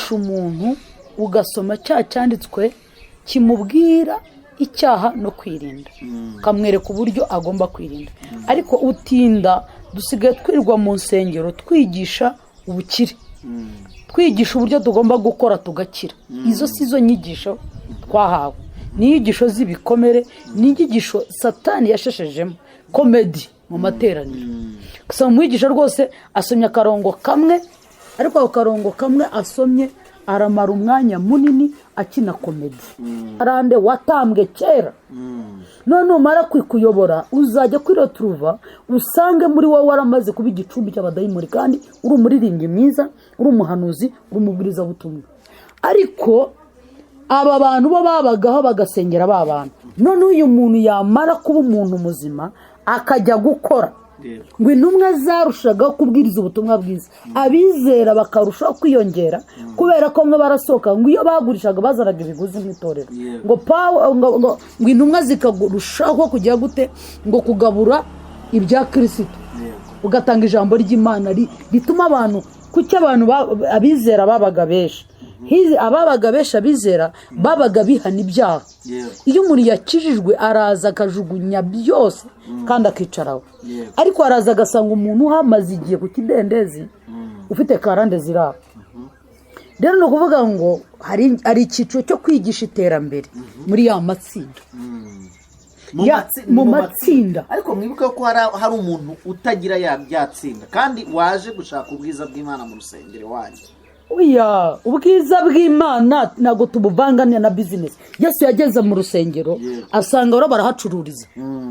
kwigisha umuntu ugasoma cya cyanditswe kimubwira icyaha no kwirinda, ukamwereka uburyo agomba kwirinda. Ariko utinda dusigaye twirirwa mu nsengero twigisha ubukire, twigisha uburyo tugomba gukora tugakira. Izo si zo nyigisho twahawe, ni inyigisho z'ibikomere, ni inyigisho Satani yasheshejemo komedi mu materaniro. Gusa umwigisha rwose asomye akarongo kamwe, ariko ako karongo kamwe asomye aramara umwanya munini akina komedi. Arande watambwe kera, none umara kwikuyobora uzajya kwiroturuva usange muri wowe waramaze kuba igicumbi cy'abadayimoni, kandi uri umuririmbyi mwiza, uri umuhanuzi, uri umubwiriza butumwa. Ariko aba bantu bo babagaho bagasengera ba bantu, none uyu muntu yamara kuba umuntu muzima akajya gukora ngo intumwa zarushagaho kubwiriza ubutumwa bwiza, abizera bakarushaho kwiyongera, kubera ko mwe barasohoka ngo iyo bagurishaga bazanaga ibiguzi nk'itorero, ngo intumwa zikarushaho kujya gute, ngo kugabura ibya Kristo, ugatanga ijambo ry'Imana rituma abantu, kuki abantu abizera babaga benshi, ababaga benshi abizera babaga bihana ibyaha. Iyo umuntu yakijijwe araza akajugunya byose kandi akicaraho, ariko araza agasanga umuntu uhamaze igihe ku kidendezi ufite karande ziraba. Rero ni ukuvuga ngo hari icyiciro cyo kwigisha iterambere muri ya matsinda, mu matsinda. Ariko mwibuke ko hari umuntu utagira yabyatsinda kandi waje gushaka ubwiza bw'Imana mu rusengero wanyu. Oya, ubwiza bw'Imana ntabwo tubuvanganya na bizinesi. Yesu yageze mu rusengero asanga barahacururiza,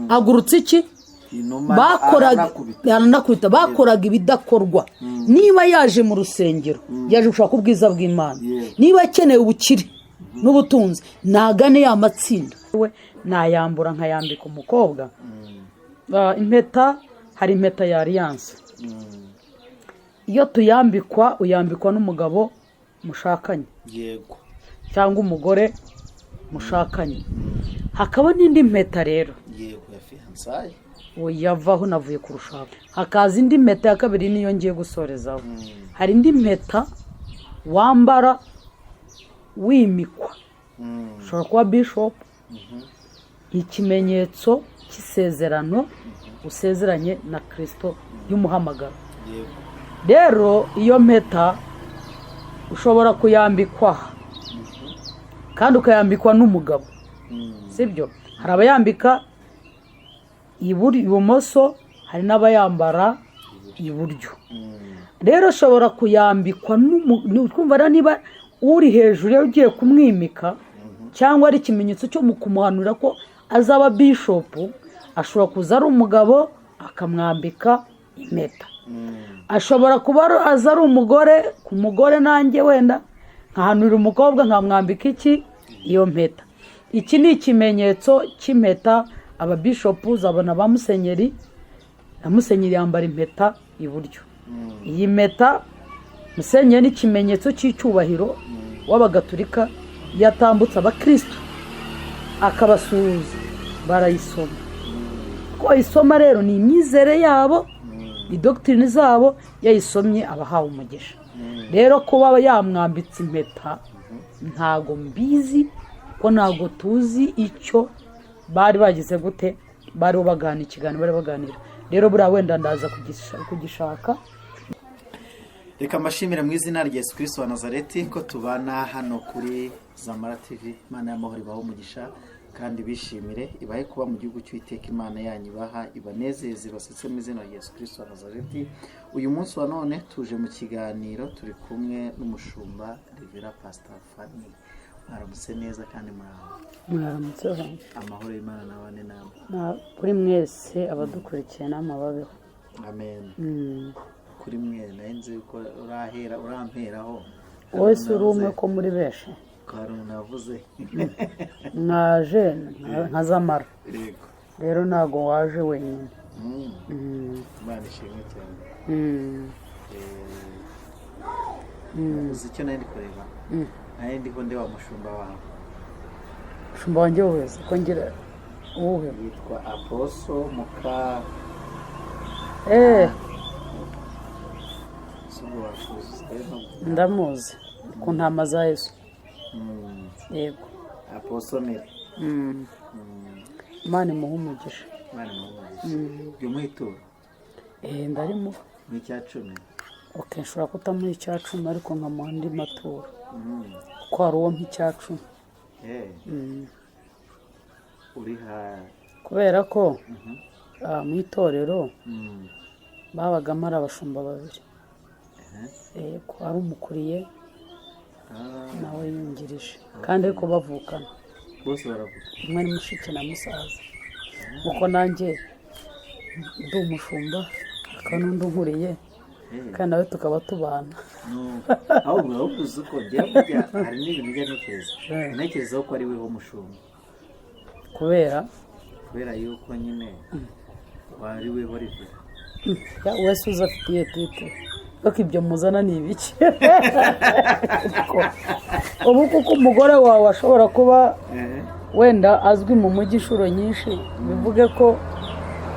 agurutse iki, bakoraga ibidakorwa. Niba yaje mu rusengero yaje gushaka ubwiza bw'Imana, niba akeneye ubukire n'ubutunzi nagane ya matsinda. We nayambura nkayambika umukobwa impeta, hari impeta ya alliance. Iyo tuyambikwa uyambikwa n'umugabo mushakanye, yego, cyangwa umugore mushakanye. Hakaba n'indi mpeta rero, yego, ya fiançailles, yavaho navuye kurushaka. Hakaza indi mpeta ya kabiri niyo ngiye gusorezaho. Hari indi mpeta wambara wimikwa, ushobora kuba bishop, ikimenyetso cy'isezerano usezeranye na Kristo y'umuhamagaro. Rero iyo mpeta ushobora kuyambikwa kandi ukayambikwa n'umugabo, sibyo? Hari abayambika ibumoso, hari n'abayambara iburyo. Rero ushobora kuyambikwa twumva niba uri hejuru iyo ugiye kumwimika, cyangwa ari ikimenyetso cyo mu kumuhanura ko azaba bishop, ashobora kuza ari umugabo akamwambika impeta. Ashobora kuba aza ari umugore, ku mugore nanjye wenda nkahanurira umukobwa nkamwambika iki, iyo mpeta. Iki ni ikimenyetso cy'impeta. Ababishopu zabona ba musenyeri, musenyeri yambara impeta iburyo. Iyi mpeta musenyeri ni ikimenyetso cy'icyubahiro w'abagatulika, yatambutse abakristo akabasuhuza barayisoma. Ko isoma rero ni imyizere yabo, ni doctrine zabo, yayisomye abahawe umugisha. Rero kuba yamwambitse impeta ntago mbizi, ko ntago tuzi icyo bari bagize gute, bari bagana ikiganiro, bari baganira. Rero buriya wenda ndaza kugishaka. Reka mbashimire mu izina rya Yesu Kristo wa Nazareti ko tubana hano kuri Zamara TV. Imana y'amahoro ibahe umugisha kandi bishimire, ibahe kuba mu gihugu cy'Uwiteka Imana yanyu ibaha, ibanezeze, basetse mu izina rya Yesu Kristo wa Nazareti. Uyu munsi wa none tuje mu kiganiro, turi kumwe n'umushumba Revera Pastor Fanny. Mwaramutse neza kandi mwaramutse. Amahoro y'Imana n'abane namwe. Kuri mwese abadukurikiye n'amababeho. Amen. Kuri mwe nayenze ko uramperaho. Wese uri umwe ko muri benshi. Karunu navuze. Naje nka Zamara. Yego. Rero ntago waje wenyine. Imana ishimwe cyane. Uzi icyo nari kureba? Naye ndiko ndeba umushumba wawe. Umushumba wanjye wese ko ngira uwe yitwa Apostle Muka. Ndamuzi. ku ntama za yesu. Yego. aposomeri Imana imuhe umugisha. Imana imuhe jya umuha ituro Ndarimo. ni icya 10. Okay, nshobora kutamuha icya 10 ariko nkamuha andi maturo kuko hari uwo nk'icya 10. uri ha kubera ko mu itorero babagamo ari abashumba babiri. Yego, ari umukuriye nawe yungirije kandi ariko bavukana bose baravuga. umwe ni mushiki na musaza kuko nanjye ndi umushumba akaba n'undi unkuriye kandi nawe tukaba tubana. ahubwo uzi ko hari n'ibintu ujya ntekereza ko ari we wo mushumba kubera yuko nyine wari we barivuga wese uza afitiye tite kuko ibyo muzana ni ibiki. ubu kuko umugore wawe ashobora kuba wenda azwi mu mujyi inshuro nyinshi bivuge ko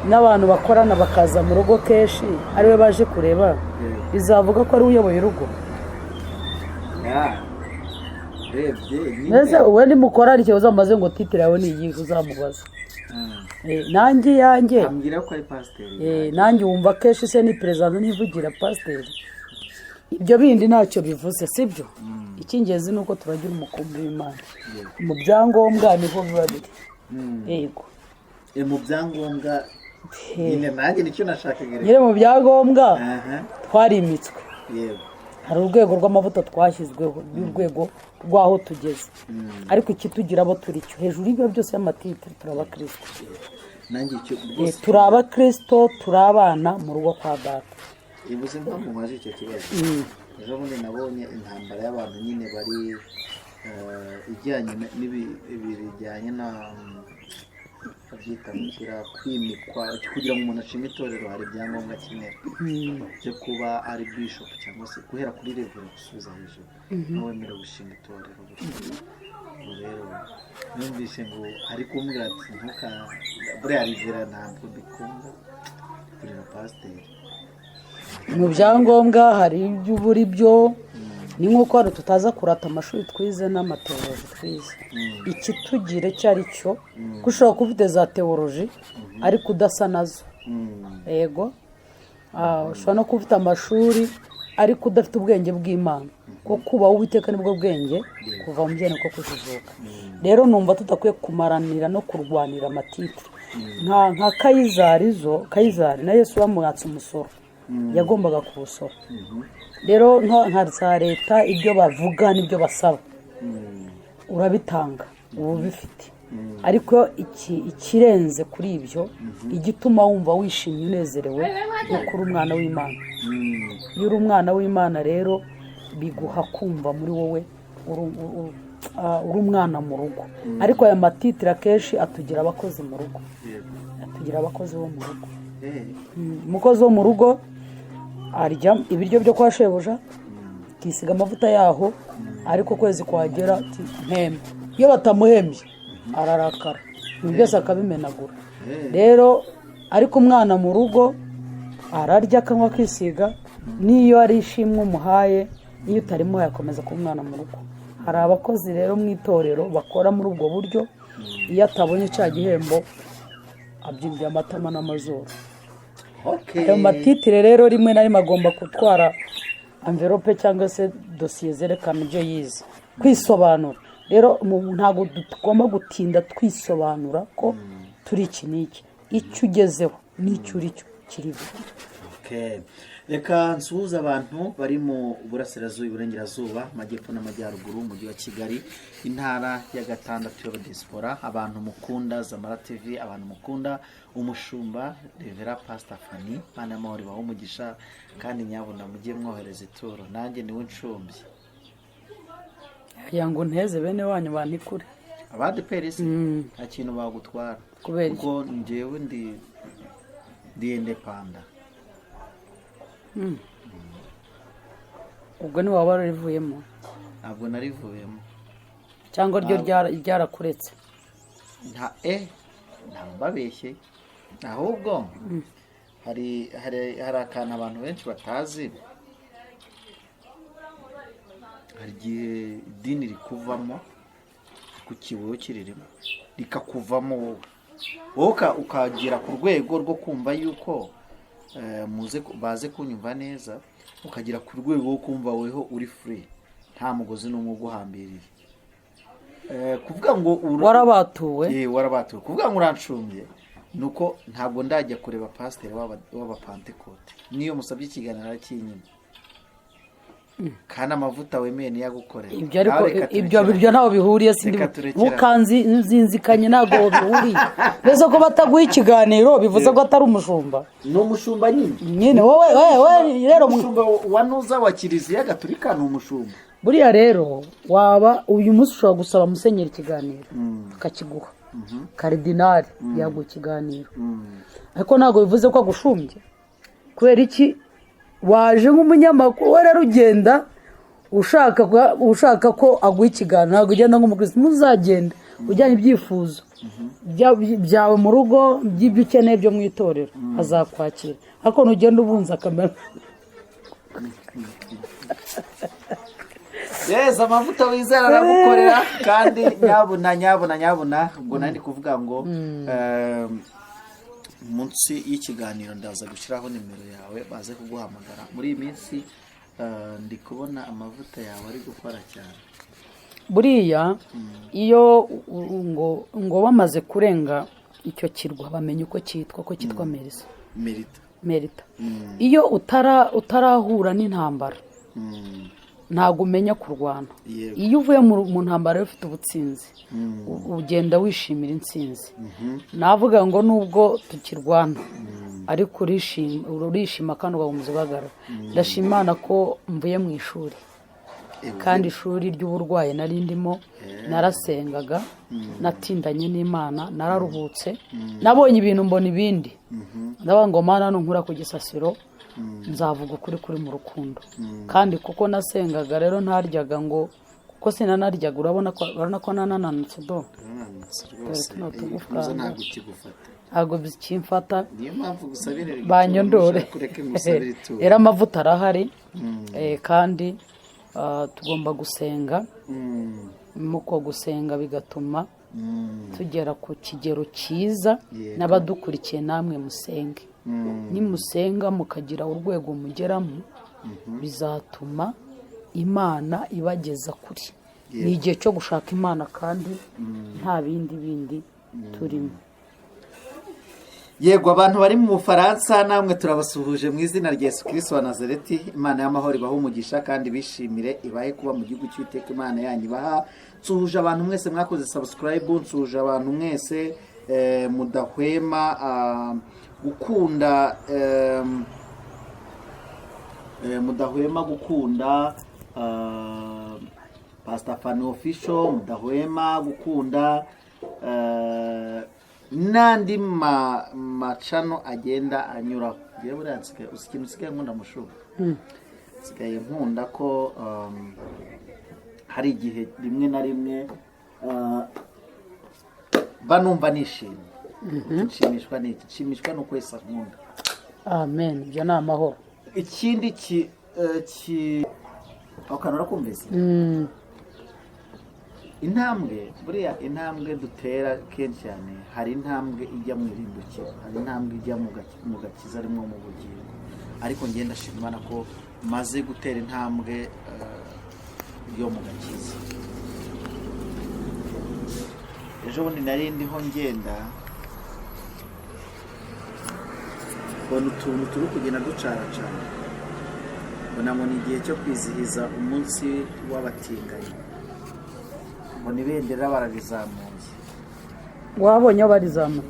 n'abantu bakorana bakaza mu rugo kenshi ariwe baje kureba bizavuga ko ari uyoboye urugo. mbese uwe nimukora hari ikibazo amaze ngo titire yawe ni iyihe uzamubaza. nanjye yanjye ambwira ko ari pasiteri. nanjye wumva kenshi se ni perezida ntivugira pasiteri. ibyo bindi ntacyo bivuze sibyo. icy'ingenzi ni uko turagira umukumbi w'Imana mu byangombwa niho biba biri. Yego, mu byangombwa nyine nanjye nicyo nashakaga. nyine mu byangombwa twarimitswe. Yego, hari urwego rw'amavuta twashyizweho y'urwego rw'aho tugeze ariko ikitugira abo turi cyo hejuru y'ibyo byose y'amatitire turi abakristo. turi abakristo, turi abana mu rugo kwa data. ibuze mpamvu mwaje icyo kibazo. ejo bundi nabonye intambara y'abantu nyine bari ijyanye bijyanye na babyitambukira kwimikwa kugira ngo umuntu ashime itorero. hari ibyangombwa akenera byo kuba ari bishop cyangwa se guhera kuri revero gusubiza hejuru nawe wemerewe gushinga itorero. rero numvise ngo ari kumbwira ati buriya rivera ntabwo mbikunda kurera pasiteri. mu byangombwa hari ibyo ubura ibyo ni nk'uko hari tutaza kurata amashuri twize n'amateoloji twize. ikitugira icyo ari cyo ko ushobora kuba ufite za teoloji ariko udasa nazo. Yego, ushobora no kuba ufite amashuri ariko udafite ubwenge bw'Imana ko kubaho Uwiteka nibwo bwenge kuva mu byene ko kujijuka. rero numva tudakwiye kumaranira no kurwanira amatitire nka Kayizari na Yesu bamwatse umusoro yagombaga kuwusora. rero nka za leta ibyo bavuga n'ibyo basaba urabitanga uba ubifite ariko ikirenze kuri ibyo igituma wumva wishimye unezerewe no kuri umwana w'Imana. iyo uri umwana w'Imana rero biguha kumva muri wowe uri umwana mu rugo. ariko aya matitire akenshi atugira abakozi mu rugo, atugira abakozi bo mu rugo. umukozi wo mu rugo arya ibiryo byo kwa shebuja akisiga amavuta yaho ariko kwezi kwagera mpembe. iyo batamuhembye ararakara ibintu byose akabimenagura. rero ariko umwana mu rugo ararya akanywa akisiga n'iyo ari ishimwe umuhaye n'iyo utarimuhaye akomeza kuba umwana mu rugo. hari abakozi rero mu itorero bakora muri ubwo buryo iyo atabonye cya gihembo abyimbye amatama n'amazuru. ayo matitire rero rimwe na rimwe agomba gutwara amverope cyangwa se dosiye zerekana ibyo yize. kwisobanura rero ntabwo tugomba gutinda twisobanura ko turi iki n'iki. icyo ugezeho n'icyo uri cyo kiri bugire. reka nsuhuze abantu bari mu burasirazuba, iburengerazuba, amajyepfo n'amajyaruguru, umujyi wa Kigali, intara ya gatandatu y'abadiaspora, abantu mukunda Zamara TV, abantu mukunda umushumba Revera Pastor Fanny. Imana y'amahoro ibahe umugisha kandi nyabuna mujye mwohereza ituro, nanjye niwe nshumbye yango nteze bene wanyu banikure abandi perisi nta kintu bagutwara kuko njyewe ndi indepanda. ubwo ni waba warivuyemo? ntabwo narivuyemo. cyangwa ryo ryarakuretse? ntabwo babeshye ahubwo hari akantu abantu benshi batazi. hari igihe idini rikuvamo ku kibuye kiririmo rikakuvamo wowe ukagera ku rwego rwo kumva yuko baze kunyumva neza, ukagera ku rwego rwo kumva weho uri free nta mugozi n'umwe uguhambiriye, kuvuga ngo warabatuwe warabatuwe kuvuga ngo urancumbye nuko ntabwo ndajya kureba pasiteri w'abapantekote niyo musabye ikiganiro arakinyima kandi amavuta wemeye niyo agukorera. ibyo ntaho bihuriye, mukanzinzikanye ntabwo bihuriye. mbese ko bataguha ikiganiro bivuze ko atari umushumba. Ni umushumba nyine wowe rero umushumba wa nuza wa kiliziya gatolika ni umushumba. buriya rero waba uyu munsi ushobora gusaba musenyeri ikiganiro akakiguha, karidinari yaguha ikiganiro, ariko ntabwo bivuze ko agushumbye. kubera iki? waje nk'umunyamakuru we rero ugenda ushaka ko aguha ikiganiro, ntabwo ugenda nk'umukristo. muzagenda ujyanye ibyifuzo byawe mu rugo by'ibyo ukeneye byo mu itorero, azakwakira. ariko ntugenda ubunza akamera yeza amavuta wizera aragukorera kandi nyabuna ubwo nari kuvuga ngo munsi y'ikiganiro ndaza gushyiraho nimero yawe baze kuguhamagara. muri iyi minsi ndi kubona amavuta yawe ari gukora cyane. buriya iyo ngo bamaze kurenga icyo kirwa bamenya uko cyitwa, ko cyitwa merita. iyo utarahura n'intambara ntabwo umenya kurwana. iyo uvuye mu ntambara ufite ubutsinzi ugenda wishimira intsinzi. navuga ngo nubwo tukirwana ariko urishima kandi ugahumuza ubagarara. ndashima Imana ko mvuye mu ishuri, kandi ishuri ry'uburwayi nari ndimo narasengaga, natindanye n'Imana, nararuhutse, nabonye ibintu mbona ibindi. ndavuga ngo Mana nunkura ku gisasiro nzavuga ukuri kuri mu rukundo. kandi kuko nasengaga rero ntaryaga ngo kuko sinanaryaga, urabona ko nanananutse do ntabwo bikimfata banyondore. rero amavuta arahari kandi tugomba gusenga. muko gusenga bigatuma tugera ku kigero cyiza. n'abadukurikiye namwe musenge, nimusenga mukagira urwego mugeramo bizatuma Imana ibageza kuri. ni igihe cyo gushaka Imana kandi nta bindi turimo. yego abantu bari mu Bufaransa namwe turabasuhuje mu izina rya Yesu Kristo wa Nazareti. Imana y'amahoro ibahe umugisha kandi bishimire, ibahe kuba mu gihugu cy'Uwiteka Imana yanyu ibaha. nsuhuje abantu mwese mwakoze subscribe, nsuhuje abantu mwese mudahwema gukunda Pastor Fani Official, mudahwema gukunda n'andi macano agenda anyuraho. ngewe buriya ikintu usigaye nkunda mushuba, nsigaye nkunda ko hari igihe rimwe na rimwe banumva nishimye. nshimishwa nuko Yesu ankunda. amen. ibyo ni amahoro. ikindi akanura kumvise buriya intambwe dutera kenshi cyane, hari intambwe ijya mu irimbukiro, hari intambwe ijya mu gakiza rimwe mu bugingo. ariko ngenda ndashima Imana ko maze gutera intambwe yo mu gakiza. ejo bundi nari ndiho ngenda mbona utuntu turi kugenda ducaracana, mbona ngo ni igihe cyo kwizihiza umunsi w'abatinganyi, mbona ibendera bararizamuye. wabonye aho barizamuye?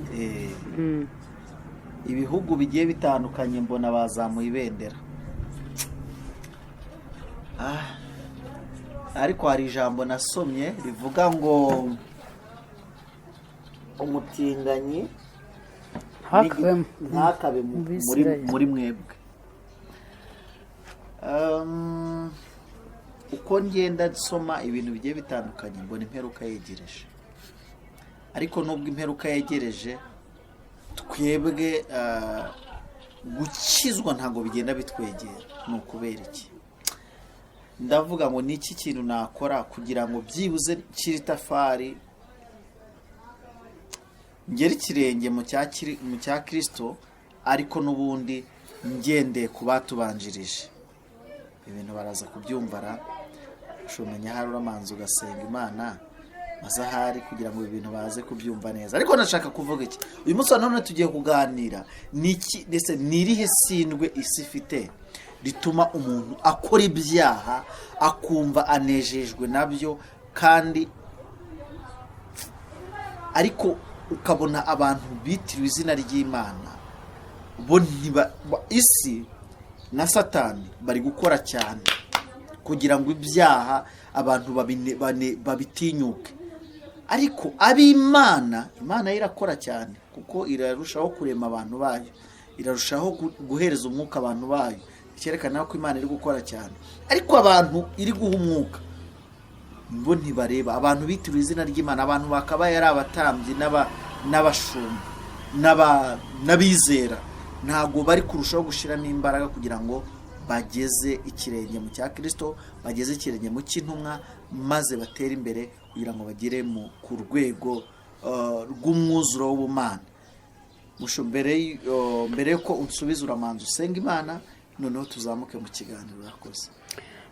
ibihugu bigiye bitandukanye mbona bazamuye ibendera. ariko hari ijambo nasomye rivuga ngo umutinganyi ntakabe muri mwebwe. uko ngenda nsoma ibintu bigiye bitandukanye mbona imperuka yegereje. ariko nubwo imperuka yegereje, twebwe gukizwa ntabwo bigenda bitwegera. ni ukubera iki? ndavuga ngo ni iki kintu nakora kugira ngo byibuze nshyire itafari ngere ikirenge mu cya kirisito, ariko n'ubundi ngendeye ku batubanjirije. Ibintu baraza kubyumvara, ushumenya hari uramanza ugasenga Imana maze ahari kugira ngo ibintu baze kubyumva neza. Ariko nashaka kuvuga iki, uyu munsi none tugiye kuganira niki ndetse nirihe sindwe isi ifite rituma umuntu akora ibyaha akumva anejejwe nabyo, kandi ariko ukabona abantu bitiriwe izina ry'Imana bo isi na Satani bari gukora cyane kugira ngo ibyaha abantu babitinyuke. Ariko ab'Imana, Imana irakora cyane kuko irarushaho kurema abantu bayo, irarushaho guhereza umwuka abantu bayo, cyerekana ko Imana iri gukora cyane. Ariko abantu iri guha umwuka bo ntibareba. Abantu bitiriwe izina ry'Imana, abantu bakaba yari abatambyi n'abashumba n'abizera, ntabwo bari kurushaho gushyiramo imbaraga kugira ngo bageze ikirenge mu cya Kristo, bageze ikirenge mu cy'intumwa, maze batere imbere kugira ngo bagere ku rwego rw'umwuzuro w'ubumana. Mbere yuko unsubiza uramanza usenga Imana, noneho tuzamuke mu kiganiro. Urakoze.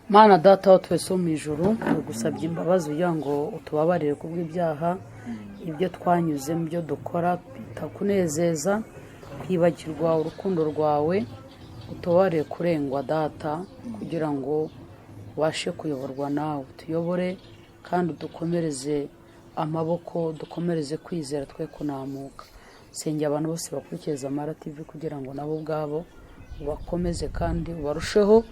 Mana Data wa twese wo mu ijuru, tugusabye imbabazi kugira ngo utubabarire kubw'ibyaha ibyo twanyuze mu byo dukora bitakunezeza, kwibagirwa urukundo rwawe. Utubabarire kurengwa Data, kugira ngo ubashe kuyoborwa nawe. Tuyobore kandi udukomereze amaboko, dukomereze kwizera, twe kunamuka. Sengera abantu bose bakurikiza Mara TV kugira ngo nabo ubwabo ubakomeze kandi ubarusheho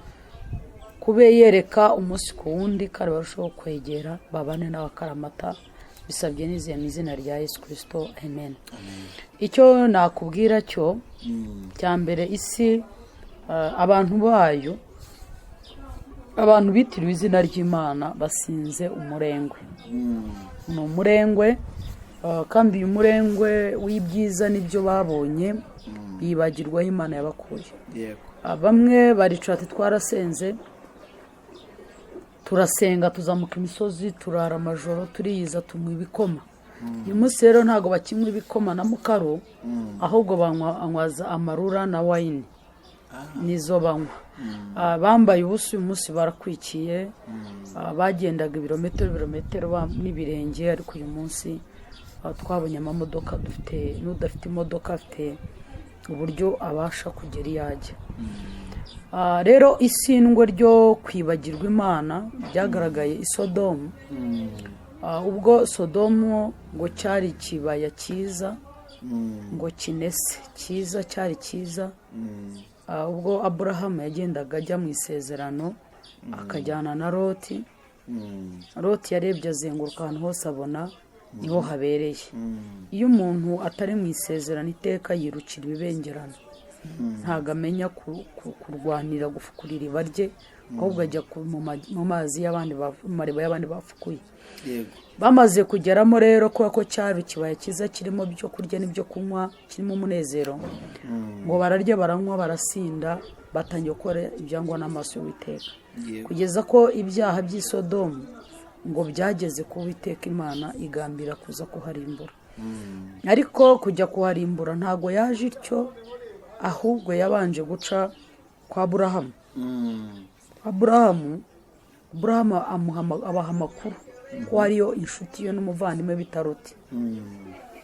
kubeyereka umunsi ku wundi, kandi barusheho kwegera babane n'abakaramata. Bisabye nizeye mu izina rya Yesu Kristo, amen. Icyo nakubwira cyo cya mbere, isi abantu bayo, abantu bitiriwe izina ry'Imana basinze umurengwe. Ni umurengwe, kandi uyu murengwe w'ibyiza n'ibyo babonye bibagirwaho Imana yabakuye. Bamwe baricara ati twarasenze, turasenga, tuzamuka imisozi, turara amajoro, turiyiza, tunywa ibikoma. Uyu munsi rero ntabwo bakinywa ibikoma na mukaro, ahubwo banywaza amarura na wayini, nizo banywa. Bambaye ubusa uyu munsi barakwikiye, bagendaga ibirometero n'ibirenge, ariko uyu munsi twabonye amamodoka. Dufite n'udafite imodoka afite uburyo abasha kugera iyo ajya. Rero isindwe ryo kwibagirwa Imana byagaragaye i Sodomu. Ubwo Sodomu ngo cyari ikibaya cyiza, ngo kinese cyiza, cyari cyiza. Ubwo Aburahamu yagendaga ajya mu isezerano, akajyana na Loti. Loti yarebye azenguruka ahantu hose, abona niho habereye. Iyo umuntu atari mu isezerano iteka yirukira ibibengerano, ntago amenya kurwanira gufukura iriba rye, ahubwo ajya mu mazi y'abandi, mu mariba y'abandi bafukuye. Bamaze kugeramo rero, kubera ko cyari ikibaya cyiza kirimo ibyo kurya n'ibyo kunywa, kirimo umunezero, ngo bararya baranywa barasinda, batangiye gukora ibyangwa n'amaso y'Uwiteka, kugeza ko ibyaha by'i Sodomu ngo byageze ku Uwiteka, Imana igambira kuza kuharimbura. Ariko kujya kuharimbura ntago yaje ityo, ahubwo yabanje guca kwa Aburahamu. Aburahamu abaha amakuru ko hariyo inshuti ye n'umuvandimwe bita Loti.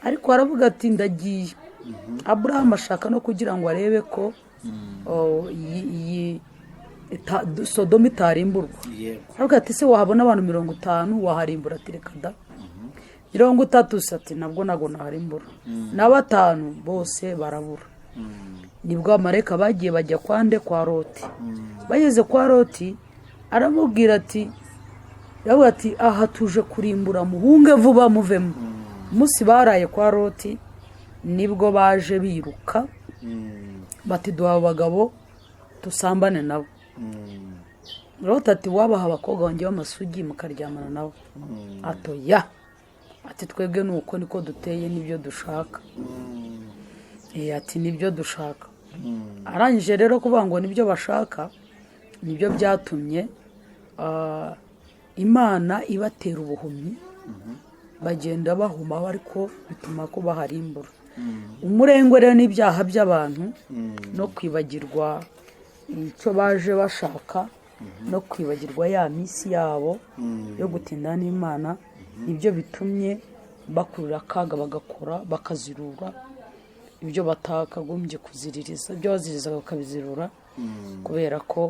Ariko aravuga ati ndagiye. Aburahamu ashaka no kugira ngo arebe ko Sodomu itarimburwa. Aravuga ati se wahabona abantu 50 waharimbura? Ati reka da. 30 ati nabwo naharimbura. Na 5 bose barabura. Nibwo amareka bagiye bajya kwande kwa Loti. Bageze kwa Loti aramubwira ati, yavuga ati aha tuje kurimbura, muhunge vuba muvemo. Umunsi baraye kwa Loti nibwo baje biruka, bati duha abagabo tusambane nabo. Loti ati wabaha abakobwa banjye b'amasugi mukaryamana nabo? Atoya. Ati twebwe nuko niko duteye nibyo dushaka. Ati nibyo dushaka. Arangije rero kuvuga ngo nibyo bashaka, nibyo byatumye imana ibatera ubuhumyi bagenda bahumaho ariko bituma ko baharimbura umurengwe rero n'ibyaha by'abantu no kwibagirwa icyo baje bashaka no kwibagirwa ya minsi yabo yo gutinda n'imana nibyo bitumye bakurura akaga bagakora bakazirura ibyo batakagombye kuziririza ibyo baziririzaga bakabizirura kubera ko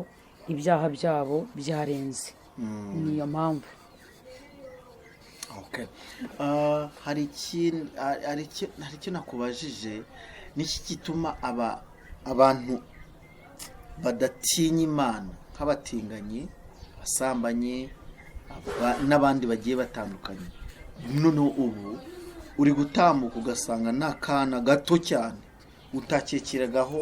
ibyaha byabo byarenze niyo mpamvu. hari icyo nakubajije niki gituma abantu badatinya imana nk'abatinganyi abasambanyi n'abandi bagiye batandukanye noneho ubu uri gutambuka ugasanga ni akana gato cyane utakekiragaho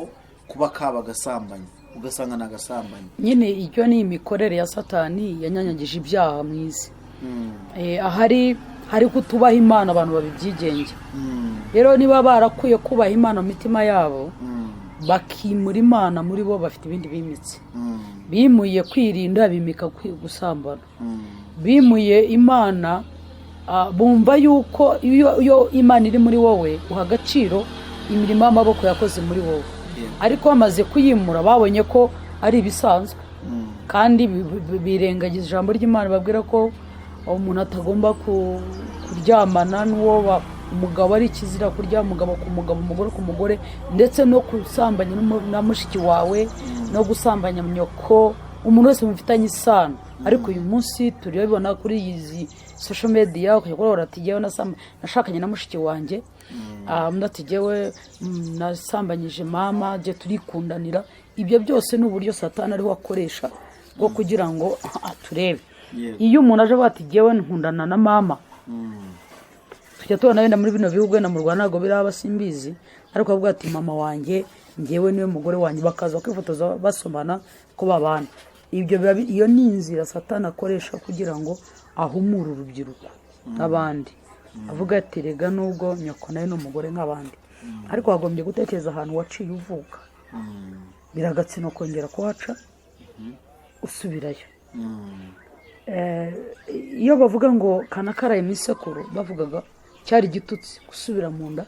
kuba kaba agasambanyi ugasanga ni agasambanyi. nyine iyo ni imikorere ya satani yanyanyagije ibyaha mu isi. hari kutubaha imana abantu babibyigenge rero niba barakuye kubaha imana mu mitima yabo bakimura imana muri bo bafite ibindi bimitse bimuye kwirinda bimika gusambana bimuye imana bumva yuko iyo imana iri muri wowe uha agaciro imirimo y'amaboko yakoze muri wowe ariko bamaze kuyimura babonye ko ari ibisanzwe kandi birengagiza ijambo ry'imana babwira ko umuntu atagomba kuryamana n'uwo umugabo ari ikizira kuryama umugabo ku mugabo umugore ku mugore ndetse no gusambanya na mushiki wawe no gusambanya nyoko umuntu wese mufitanye isano. ariko uyu munsi turabibona kuri izi social media ukayobora ati jyewe nashakanye na mushiki wanjye ati jyewe nasambanyije mama je turikundanira. ibyo byose ni uburyo satani ariho akoresha bwo kugira ngo aturebe. iyo umuntu aje bati jyewe nkundana na mama tujya tubona wenda muri bino bihugu na mu Rwanda ntabwo biraba simbizi ariko avuga ati mama wanjye njyewe niwe mugore wanjye bakaza kwifotoza basomana ko babana. iyo ni inzira satani akoresha kugira ngo ahumure urubyiruko n'abandi avuga ati rega nubwo nyoko nawe ni umugore nk'abandi ariko wagombye gutekereza ahantu waciye uvuka biragatsino kongera kuhaca usubirayo. iyo bavuga ngo kanakaraye mu isekuru bavugaga cyari igitutsi gusubira mu nda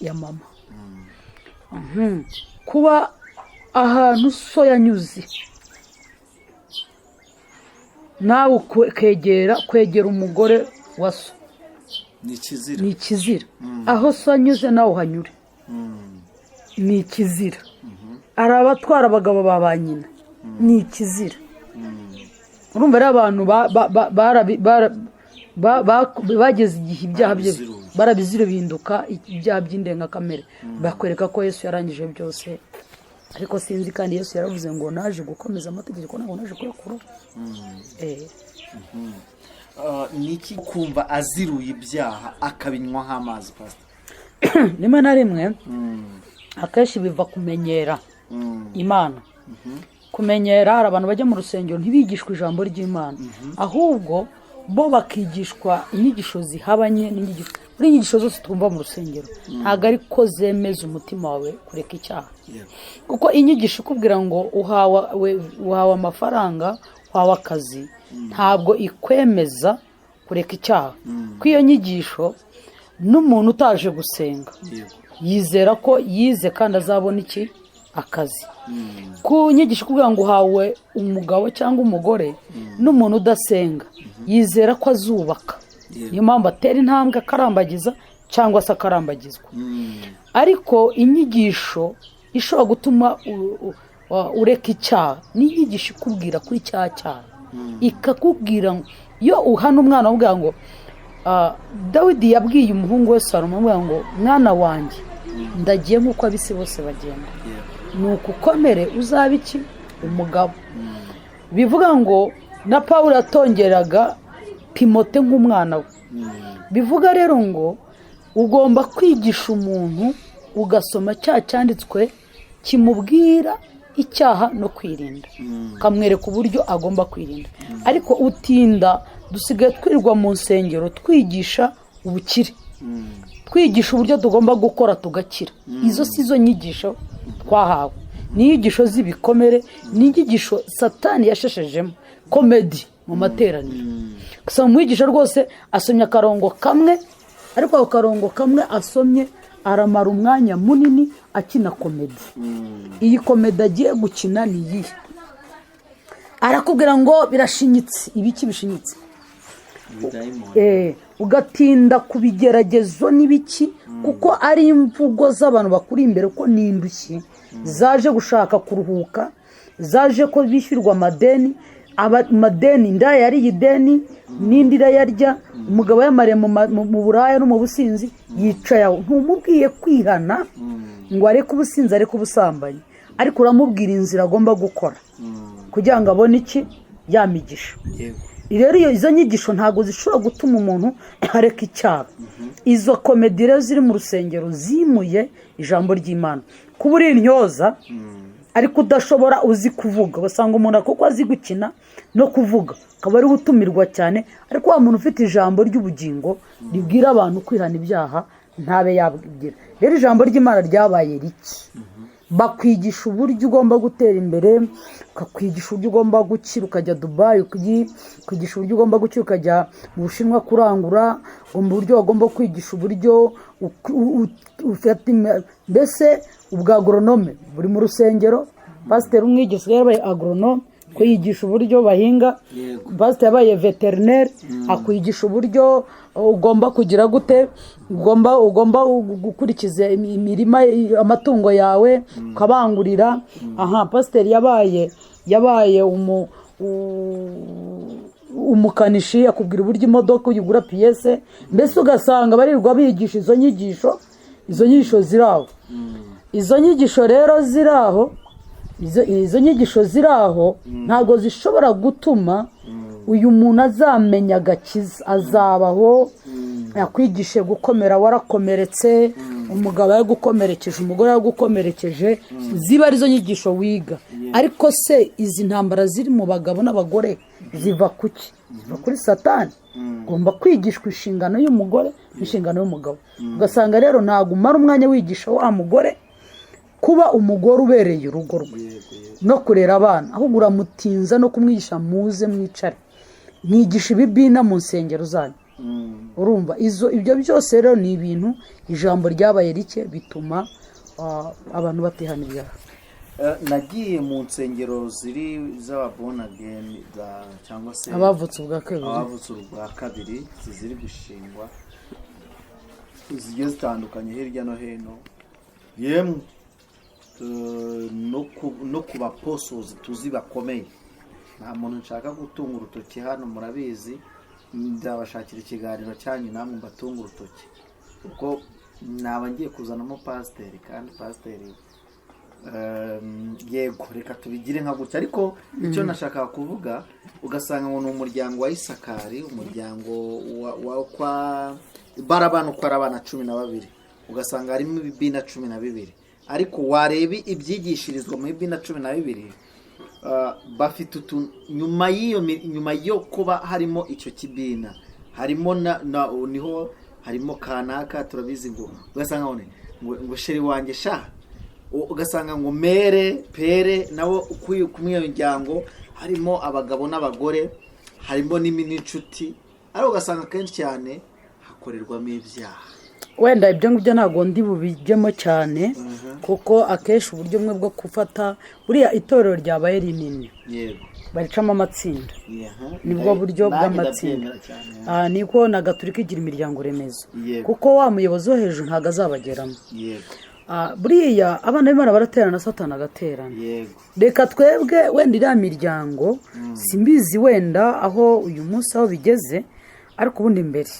ya mama. kuba ahantu so yanyuze nawe kwegera umugore wa so ni ikizira. aho so anyuze nawe uhanyure ni ikizira. ari abatwara abagabo ba ba nyina ni ikizira. urumva rero abantu bageze igihe ibyaha bye barabizira bihinduka ibyaha by'indengakamere bakwereka ko Yesu yarangije byose ariko sinzi kandi Yesu yaravuze ngo naje gukomeza amategeko ntabwo naje kuyakuraho. niki kumva aziruye ibyaha akabinywaho amazi pastor? rimwe na rimwe akenshi biva kumenyera imana. kumenyera hari abantu bajya mu rusengero ntibigishwe ijambo ry'imana ahubwo bo bakigishwa inyigisho zihabanye n'inyigisho zose twumva mu rusengero ntabwo ariko zemeza umutima wawe kureka icyaha kuko inyigisho ikubwira ngo uhawe amafaranga uhawe akazi ntabwo ikwemeza kureka icyaha. ko iyo nyigisho n'umuntu utaje gusenga yizera ko yize kandi azabona akazi. ku nyigisho kugira ngo uhawe umugabo cyangwa umugore n'umuntu udasenga yizera ko azubaka niyo mpamvu atera intambwe akarambagiza cyangwa se akarambagizwa. ariko inyigisho ishobora gutuma ureka icyaha ni inyigisho ikubwira kuri cya cyaha ikakubwira iyo uhana umwana avuga ngo Dawidi yabwiye umuhungu we Salomo avuga ngo mwana wanjye ndagiye nk'uko abisi bose bagenda nuko ukomere uzaba iki umugabo. bivuga ngo na Pawulo atongeraga Timote nk'umwana we. bivuga rero ngo ugomba kwigisha umuntu ugasoma cya cyanditswe kimubwira icyaha no kwirinda kamwereka uburyo agomba kwirinda. ariko utinda dusigaye twirirwa mu nsengero twigisha ubukire twigisha uburyo tugomba gukora tugakira. izo si zo nyigisho twahawe ni inyigisho z'ibikomere ni inyigisho satani yasheshejemo komedi mu materaniro. Gusa umwigisha rwose asomye akarongo kamwe, ariko ako karongo kamwe asomye aramara umwanya munini akina komedi. Iyi komedi agiye gukina ni iyihe? Arakubwira ngo birashinyitse. Ibiki bishinyitse? Ugatinda ku bigeragezo n'ibiki, kuko ari imvugo z'abantu bakuri imbere ko ni indushyi zaje gushaka kuruhuka, zaje ko bishyurwa amadeni. Amadeni indaya yariye ideni n'indi irayarya, umugabo yamariye mu buraya no mu businzi, yicaye aho. Ntumubwiye kwihana ngo areke ubusinzi areke ubusambanyi, ariko uramubwira inzira agomba gukora kugira ngo abone iki? Ya migisha. Rero izo nyigisho ntabwo zishobora gutuma umuntu areka icyaha. Izo komedi rero ziri mu rusengero zimuye ijambo ry'Imana. Kuba uri intyoza ariko udashobora uzi kuvuga, ugasanga umuntu kuko azi gukina no kuvuga akaba ari gutumirwa cyane, ariko wa muntu ufite ijambo ry'ubugingo ribwira abantu kwihana ibyaha ntabe yabwira. Rero ijambo ry'Imana ryabaye riki? Bakwigisha uburyo ugomba gutera imbere, ukakwigisha uburyo ugomba gukira ukajya Dubai, ukwigisha uburyo ugomba gukira ukajya mu Bushinwa kurangura, uburyo wagomba kwigisha uburyo mbese ubwa agronome buri mu rusengero. Pasiteri umwigisha yabaye agronome, kwigisha uburyo bahinga. Pasiteri yabaye veterineri, akwigisha uburyo ugomba kugira gute, ugomba gukurikiza imirima amatungo yawe ukabangurira. Pasiteri yabaye umukanishi, akubwira uburyo imodoka uyigura piyese. Mbese ugasanga barirwa bigisha izo nyigisho ziri aho. Izo nyigisho rero ziri aho, izo nyigisho ziri aho ntabwo zishobora gutuma uyu muntu azamenya agakiza. Azabaho yakwigishe gukomera warakomeretse, umugabo yagukomerekeje, umugore yagukomerekeje, ziba arizo nyigisho wiga. Ariko se izi ntambara ziri mu bagabo n'abagore ziva kuki? Ziva kuri Satani. Ugomba kwigishwa inshingano y'umugore n'inshingano y'umugabo. Ugasanga rero ntabwo umara umwanya wigisha wa mugore kuba umugore ubereye urugo rwe no kurera abana, ahubwo uramutinza no kumwigisha muze mwicare, mwigisha ibibina mu nsengero zanyu. Urumva ibyo byose rero ni ibintu ijambo ryabaye rike bituma abantu batihana ibyaha. Nagiye mu nsengero ziri z'ababonageni cyangwa se abavutse ubwa kabiri ziri gushingwa zigiye zitandukanye hirya no hino, yemwe no ku baposozi tuzi bakomeye. Nta muntu nshaka gutunga urutoki hano, murabizi. Ndabashakira ikiganiro cyanyu namwe mbatunga urutoki, kuko naba ngiye kuzanamo pasiteri, kandi pasiteri yego reka tubigire nka gutya. Ariko icyo nashakaga kuvuga, ugasanga ngo ni umuryango wa Isakari, umuryango wa kwa Barabana, uko ari abana 12, ugasanga harimo ibibina 12. Ariko wareba ibyigishirizwa mu bibina 12, bafite nyuma yo kuba harimo icyo kibina, harimo niho harimo kanaka turabizi, ngo ugasanga ngo sheri wanjye sha, ugasanga ngo mere pere nawo ukuye ku muryango harimo abagabo n'abagore, harimo n'inshuti. Ariko ugasanga kenshi cyane hakorerwamo ibyaha. Wenda ibyo ngibyo ntabwo ndi bubijyemo cyane, kuko akenshi uburyo bumwe bwo gufata buriya itorero ryabaye rinini, baricamo amatsinda, nibwo buryo bw'amatsinda. Niko na Gatolika igira imiryango remezo, kuko wa muyobozi wo hejuru ntabwo azabageramo. Buriya abana b'Imana baraterana, Satani agaterana. Reka twebwe wenda iriya miryango simbizi wenda aho uyu munsi aho bigeze, ariko ubundi mbere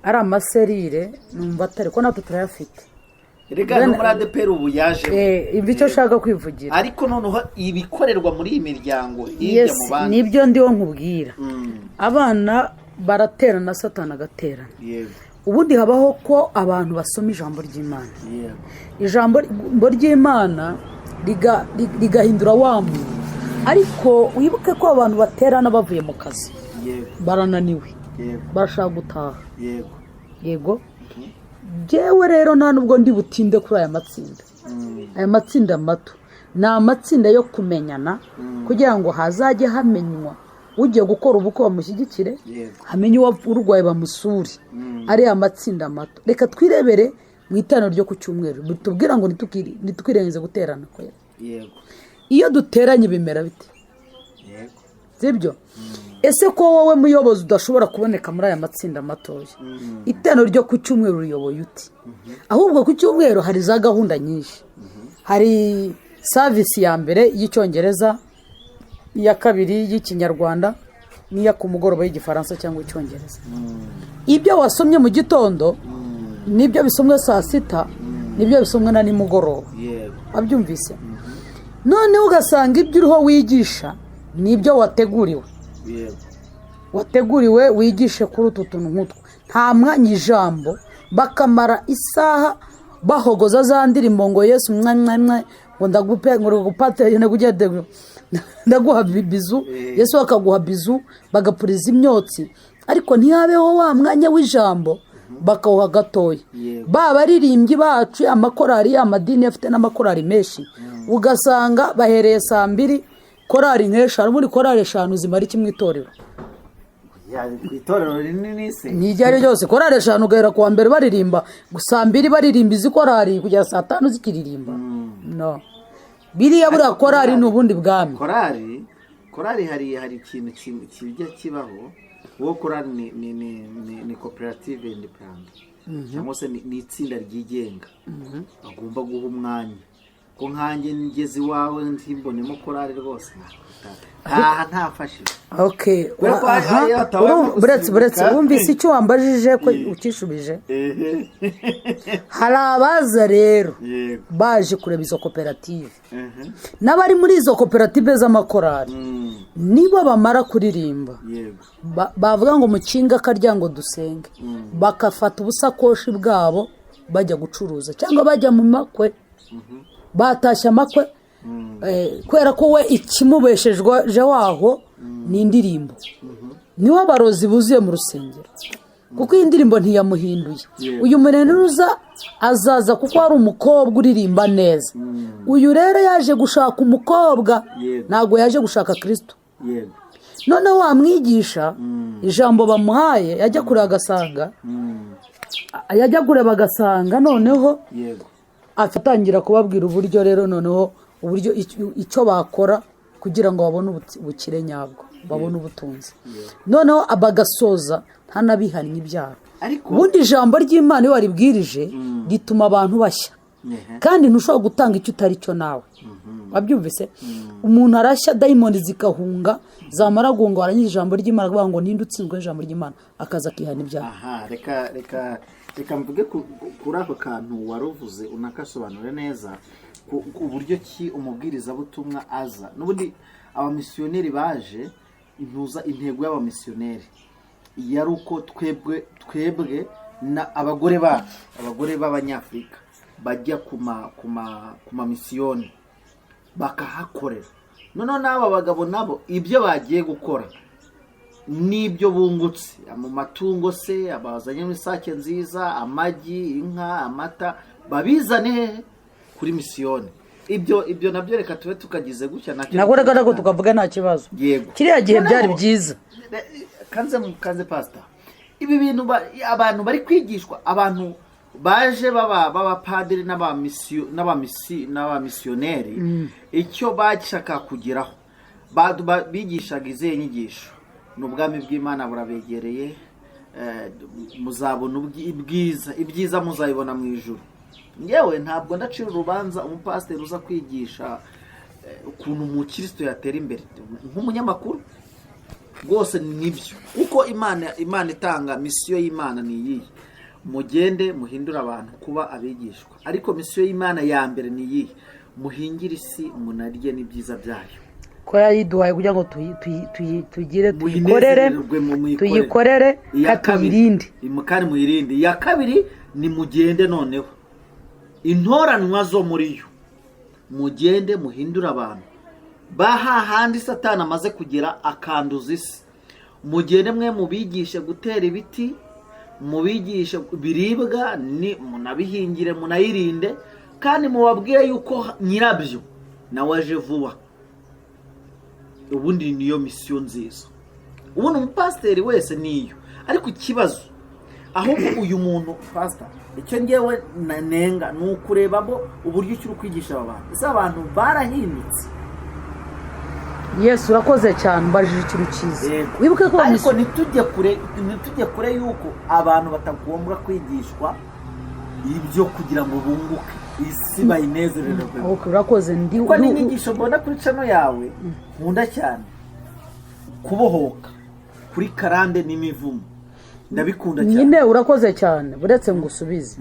ari amaserire numva atari ko natwe turayafite. Rega no muri ADPR ubu yaje ibi cyo shaka kwivugira, ariko noneho ibikorerwa muri iyi miryango hirya mu bandi nibyo ndiho nkubwira. Abana baraterana, Satani agaterana. Ubundi habaho ko abantu basoma ijambo ry'Imana, ijambo ry'Imana rigahindura wa muntu. Ariko wibuke ko abantu baterana bavuye mu kazi, barananiwe, barashaka gutaha. Yego. Jewe rero nta nubwo ndi butinde kuri aya matsinda. Aya matsinda mato ni amatsinda yo kumenyana, kugira ngo hazajye hamenywa ugiye gukora ubukwe bamushyigikire, hamenye urwaye bamusure, ariya matsinda mato. Reka twirebere mu iteraniro ryo ku cyumweru, tubwira ngo ntitwirenze guterana kwera. Iyo duteranye bimera bite? Sibyo? Ese ko wowe muyobozi udashobora kuboneka muri aya matsinda matoya, iteraniro ryo ku cyumweru riyoboye uti? Ahubwo ku cyumweru hari za gahunda nyinshi. Hari savisi ya mbere y'icyongereza, iya kabiri y'ikinyarwanda, n'iya ku mugoroba y'igifaransa cyangwa icyongereza. Ibyo wasomye mu gitondo nibyo bisomwe saa sita, nibyo bisomwe na nimugoroba. Wabyumvise? Noneho ugasanga ibyo uriho wigisha nibyo wateguriwe wigishe kuri utu tuntu nk'utwo. Nta mwanya ijambo, bakamara isaha bahogoza za ndirimbo ngo Yesu mwanya ngo ndaguha bizu, Yesu akaguha bizu, bagapuriza imyotsi, ariko ntihabeho wa mwanya w'ijambo bakawuha gatoya. Baririmbyi bacu amakorari, amadini afite n'amakorari menshi, ugasanga bahereye saa 2 korari nk'eshanu, muri korari 5 zimara iki mu itorero? Itorero rinini se nijyari ryose korari 5 ugahera kuwa mbere baririmba, saa 2 baririmba izi korari kugera saa 5 zikiririmba. No, biriya buriya korari n'ubundi bwami. Korari hari ikintu kijya kibaho. Uwo korari ni cooperative independent, cyangwa se ni itsinda ryigenga, agomba guha umwanya. Ko nkanjye ngeze iwawe ntimbonemo korari rwose ntafashe. Okay, buretse wumvise icyo wambajije ko ukishubije. Hari abaza rero baje kureba izo koperative, n'abari muri izo koperative z'amakorari, nibo bamara kuririmba bavuga ngo mukinga karya ngo dusenge, bakafata ubusakoshi bwabo bajya gucuruza cyangwa bajya mu makwe, batashya amakwe, kubera ko we ikimubeshejwe waho ni indirimbo. Niwe abarozi buzuye mu rusengero, kuko iyi ndirimbo ntiyamuhinduye. Uyu murenuza azaza kuko hari umukobwa uririmba neza. Uyu rero yaje gushaka umukobwa, ntabwo yaje gushaka Kristo. Noneho wamwigisha ijambo bamuhaye, yajya kureba agasanga noneho atangira kubabwira uburyo rero, noneho uburyo icyo bakora kugira ngo babone ubukire nyabwo, babone ubutunzi. Noneho abagasoza ntanabihannye ibyaha. Ubundi ijambo ry'Imana iyo waribwirije rituma abantu bashya, kandi ntushobora gutanga icyo utari cyo nawe. Wabyumvise? Umuntu arashya, dayimoni zikahunga, zamara guhunga warangiza ijambo ry'Imana kuvuga ngo ninde utsinzwe ijambo ry'Imana, akaza akihana ibyaha. Reka mvuge kuri ako kantu waruvuze unakasobanure neza uburyo ki umubwirizabutumwa aza. N'ubundi abamisiyoneri baje, intego y'abamisiyoneri yari uko twebwe na abagore b'Abanyafurika bajya kuma misiyoni bakahakorera. Noneho n'aba bagabo nabo ibyo bagiye gukora n'ibyo bungutse mu matungo se, abazanye n'isake nziza, amagi, inka, amata, babizane kuri misiyoni. Ibyo nabyo reka tube tukagize gutya nako tukavuga nta kibazo. Kiriya gihe byari byiza. Kanze pastor, ibi bintu abantu bari kwigishwa, abantu baje baba padiri n'abamisiyoneri, icyo bashaka kugeraho bigishaga izihe nyigisho? N'ubwami bw'Imana burabegereye, muzabona ibyiza muzayibona mu ijuru. Ngewe ntabwo ndacira urubanza umupasiteri uza kwigisha ukuntu umukristo yatera imbere nk'umunyamakuru. Rwose nibyo, kuko Imana itanga misiyo y'Imana ni iyi: mugende muhindura abantu kuba abigishwa. Ariko misiyo y'Imana ya mbere ni iyi: muhingire isi, munarye n'ibyiza byayo. Ko yayiduhaye kugira ngo tugire tuyikorere katuyirinde, kandi muyirinde. Iya kabiri ni mugende noneho intoranwa zo muri yo, mugende muhindura abantu bahahandi Satani amaze kugera akanduza isi. Mugende mwe mubigishe gutera ibiti, mubigishe biribwa, ni munabihingire, munayirinde, kandi mubabwire yuko nyirabyo nawe aje vuba. Ubundi niyo misiyo nziza. ubundi umupasiteri wese niyo, ariko ikibazo ahubwo uyu muntu pasita, icyo ngewe nanenga ni ukurebamo uburyo uri kwigisha aba bantu. Ese abantu barahindutse? Yesu urakoze cyane, mbajije ikintu cyiza. Wibuke ko ariko ntitujye kure yuko abantu batagombwa kwigishwa ibyo kugira ngo bunguke isi bayinezererwe. Urakoze. Kuko n'inyigisho mbona kuri cano yawe nkunda cyane, kubohoka kuri karande n'imivumo, ndabikunda cyane. Nyine urakoze cyane, buretse ngo usubize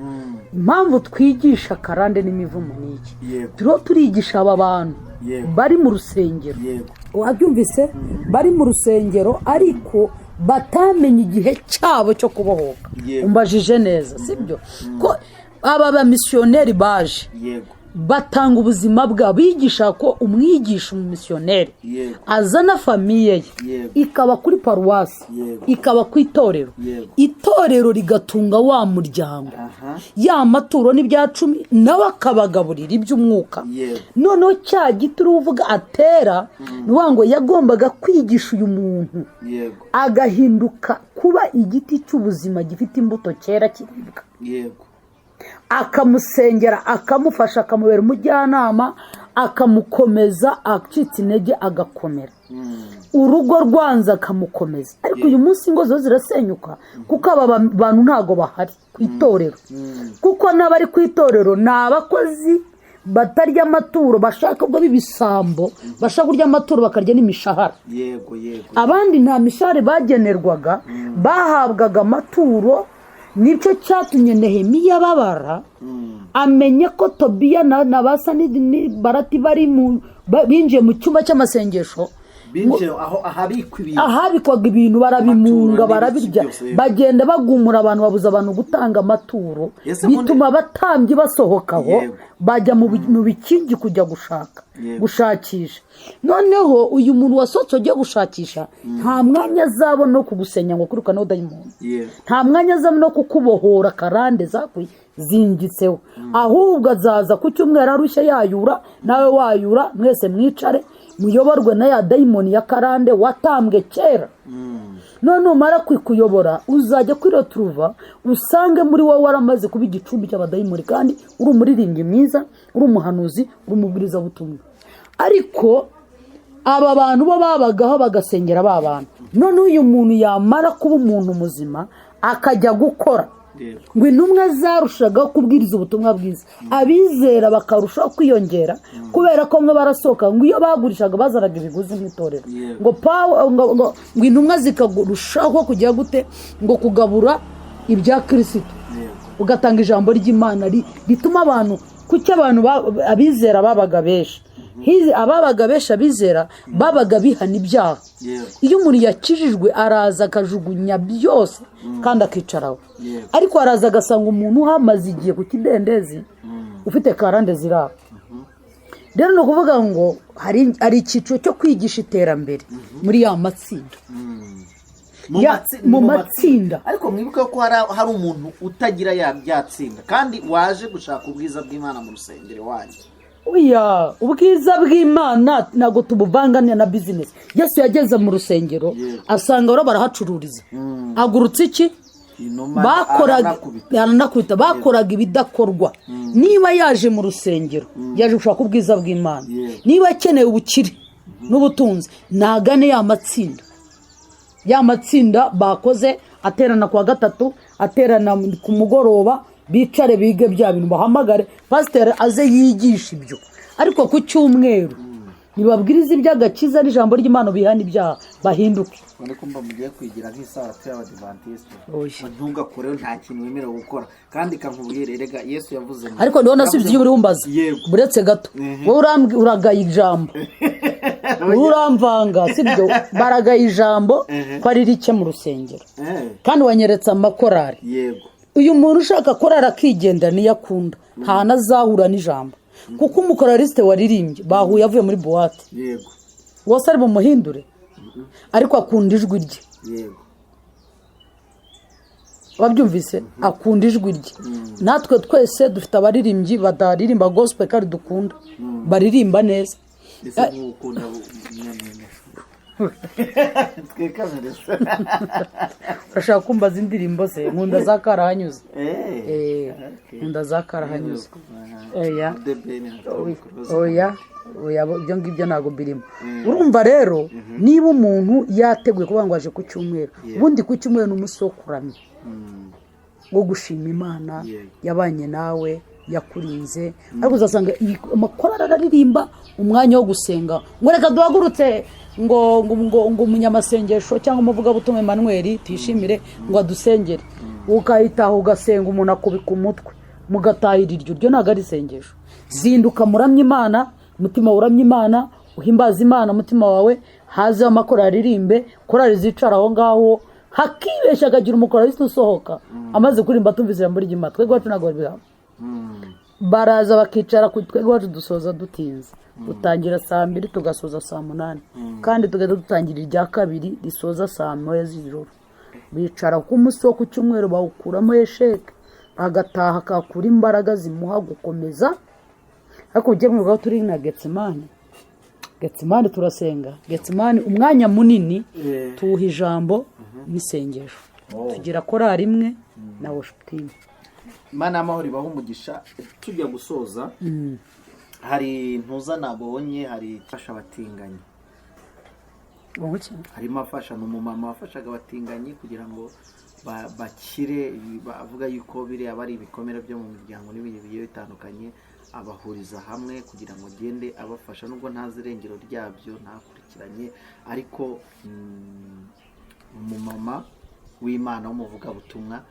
impamvu twigisha karande n'imivumo ni iki. Turigisha aba bantu bari mu rusengero, wabyumvise, bari mu rusengero ariko batamenye igihe cyabo cyo kubohoka. Umbajije neza, sibyo? Ko aba bamisiyoneri baje batanga ubuzima bwabo, bigisha ko umwigisha umumisiyoneri azana famiye ye ikaba kuri paruwasi, ikaba ku itorero, itorero rigatunga wa muryango, ya maturo n'ibya 10 nawe akabagaburira iby'umwuka. Noneho cya giti uruvuga atera nuwa ngo yagombaga kwigisha uyu muntu agahinduka kuba igiti cy'ubuzima gifite imbuto cyera kiribwa, akamusengera, akamufasha, akamubera umujyanama, akamukomeza, acitse intege agakomera, urugo rwanza akamukomeza. Ariko uyu munsi ingo zo zirasenyuka kuko aba bantu ntago bahari ku itorero, kuko n'abari ku itorero ni abakozi batarya amaturo, bashaka ubwo bibisambo, bashaka kurya amaturo bakarya n'imishahara. Abandi nta mishahara bagenerwaga, bahabwaga amaturo. Nicyo cyatumye Nehemiya babara, amenya ko Tobiya na basa ni Barati binjiye mu cyumba cy'amasengesho, ahabikwaga ibintu, barabimunga, barabirya, bagenda bagumura abantu, babuza abantu gutanga amaturo, bituma abatambyi basohokaho bajya mu bikingi kujya gushakisha. Noneho uyu muntu wasohotse ugiye gushakisha nta mwanya azabona no kugusenya ngo kurukana udayimoni, nta mwanya azabona no kukubohora karande zingitseho, ahubwo azaza ku cyumweru arushye yayura, nawe wayura, mwese mwicare muyoborwe na ya dayimoni ya karande watambwe kera. None umara kwikuyobora uzajya kwiroturuva usange muri wowe waramaze kuba igicumbi cy'abadayimoni, kandi uri umuririmbyi mwiza, uri umuhanuzi, uri umubwiriza butumwa. Ariko aba bantu bo babagaho bagasengera ba bantu. None uyu muntu yamara kuba umuntu muzima akajya gukora, ngo intumwa zarushagaho kubwiriza ubutumwa bwiza, abizera bakarushaho kwiyongera, kubera ko mwe barasohoka, ngo iyo bagurishaga bazanaga ibiguzi mu itorero, ngo intumwa zikarushaho kujya gute, ngo kugabura ibya Kristo, ugatanga ijambo ry'Imana rituma abantu, kuki abantu abizera babaga benshi, ababaga benshi abizera babaga bihana ibyaha. Iyo umuntu yakijijwe araza akajugunya byose kandi akicaraho, ariko araza agasanga umuntu uhamaze igihe ku kidendezi ufite karande ziraba. Rero ni ukuvuga ngo hari icyiciro cyo kwigisha iterambere muri ya matsinda, mu matsinda. Ariko mwibuke ko hari umuntu utagira yatsinda kandi waje gushaka ubwiza bw'Imana mu rusengero wanyu. Oya, ubwiza bw'Imana ntago tubuvanganya na business. Yesu yageze mu rusengero asanga baro barahacururiza, agurutse iki, bakoraga ibidakorwa. Niba yaje mu rusengero yaje gushaka ubwiza bw'Imana, niba akeneye ubukire n'ubutunzi, nagane ya matsinda bakoze, aterana kwa gatatu, aterana ku mugoroba, bicare bige bya bintu, bahamagare pasiteri aze yigisha ibyo. Ariko ku cyumweru nibabwiriza iby'agakiza n'ijambo ry'Imana, bihana ibyaha, bahinduke. None kumva mugiye kwigira nk'isabato y'Abadiventiste, ntugakore nta kintu wemerewe gukora, kandi kankubwire rega Yesu yavuze. Ariko ndabona nasubije ibyo uri bumbaza, buretse gato wowe uragaye ijambo, uramvanga, sibyo? Baragaye ijambo ko ari rike mu rusengero, kandi wanyeretse amakorari. Uyu muntu ushaka korara akigenda niyo akunda, nta nazahura n'ijambo, kuko umukorariste waririmbye bahuye avuye muri buwate, wose ari bumuhindure, ariko akunda ijwi rye. Wabyumvise? Akunda ijwi rye. Natwe twese dufite abaririmbyi badaririmba gospel kandi dukunda, baririmba neza. twikamirisa. urashaka kumbaza indirimbo se nkunda za karahanyuze Okay. nkunda za karahanyuze Oya. oya ibyo ngibyo ntabwo birimo urumva rero niba umuntu yateguye kuvuga ngo aje ku cyumweru ubundi ku cyumweru ni umunsi wo kuramya wo gushima imana yabanye nawe yakurinze ariko uzasanga amakorari araririmba umwanya wo gusenga ngo reka duhagurutse ngo umunyamasengesho cyangwa umuvugabutumwa Emmanuel tuyishimire ngo adusengere ukahitaha ugasenga umuntu akubika umutwe mugatahira iryo ntabwo ari isengesho zinduka muramya imana umutima uramya imana uhimbaza imana umutima wawe haze amakorari aririmbe korari zicara aho ngaho hakibeshya akagira umukorari usohoka amaze kuririmba tumvise ijambo ry'Imana twebwe iwacu ntabwo bihaba baraza bakicara ku twebwe iwacu dusoza dutinze dutangira saa 2 tugasoza saa 8 kandi tugahita dutangira irya kabiri risoza saa 9 z'ijoro bicara ku munsi wo ku cyumweru bawukuramo esheke agataha akakura imbaraga zimuha gukomeza ariko ugiye mu rwego turi na Getsemani turasenga Getsemani umwanya munini tuwuha ijambo n'isengesho tugira korari imwe na worship team. Imana y'amahoro ibaho umugisha. Tujya gusoza hari ntuza nabonye hari fasha abatinganyi harimo afasha n'umumama wafashaga abatinganyi kugira ngo bakire bavuga yuko biri abari ibikomere byo mu miryango n'ibindi bigiye bitandukanye abahuriza hamwe kugira ngo agende abafasha nubwo ntazi irengero ryabyo ntakurikiranye ariko umumama w'Imana w'umuvugabutumwa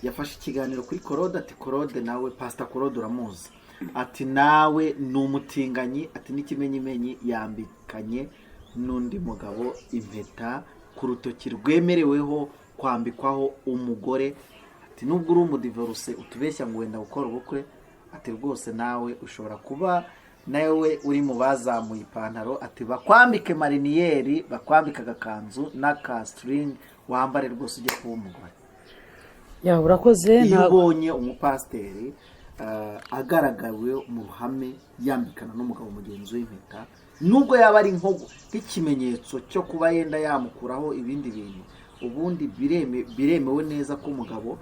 yafashe ikiganiro kuri Korode ati Korode nawe Pastor Korode uramuzi ati nawe ni umutinganyi ati n'ikimenyimenyi yambikanye n'undi mugabo impeta ku rutoki rwemereweho kwambikwaho umugore ati nubwo uri umudivorce utubeshya ngo wenda gukora ubukwe ati rwose nawe ushobora kuba nawe uri mu bazamuye ipantaro ati bakwambike mariniyeri bakwambika agakanzu n'aka string wambare rwose ujye kuba umugore. Ya urakoze iyo ubonye umupasiteri agaragawe mu ruhame yambikana n'umugabo mugenzi w'impeta nubwo yaba ari nk'ikimenyetso cyo kuba yenda yamukuraho ibindi bintu ubundi biremewe neza ko umugabo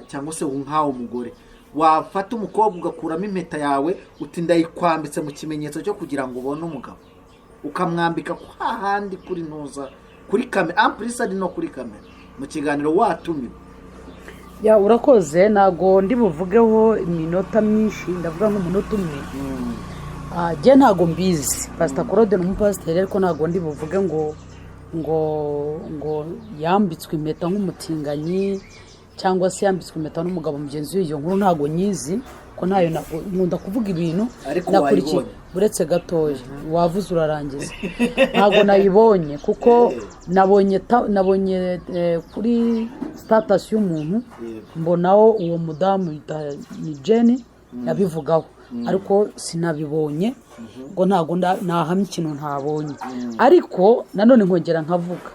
cyangwa se nkaho umugore wafata umukobwa ugakuramo impeta yawe uti ndayikwambitse mu kimenyetso cyo kugira ngo ubone umugabo ukamwambika kwa handi kuri ntuza kuri kamera ampulisa ari no kuri kamera mu kiganiro watumiwe. Ya urakoze ntago ndi buvugeho iminota myinshi ndavuga nk'umunota umwe je ntago mbizi Pastor Korode ni umupasiteri ariko ntago ndi buvuge ngo yambitswe impeta nk'umutinganyi cyangwa se yambitswe impeta n'umugabo mugenzi w'iyo nkuru ntago nyizi ko ntayo nkunda kuvuga ibintu nakurikiye buretse gatoya wavuze urarangiza ntago nayibonye kuko nabonye kuri status y'umuntu mbonaho uwo mudamu ni Jenny yabivugaho ariko sinabibonye ngo ntago nahamye ikintu ntabonye ariko nanone nkongera nkavuga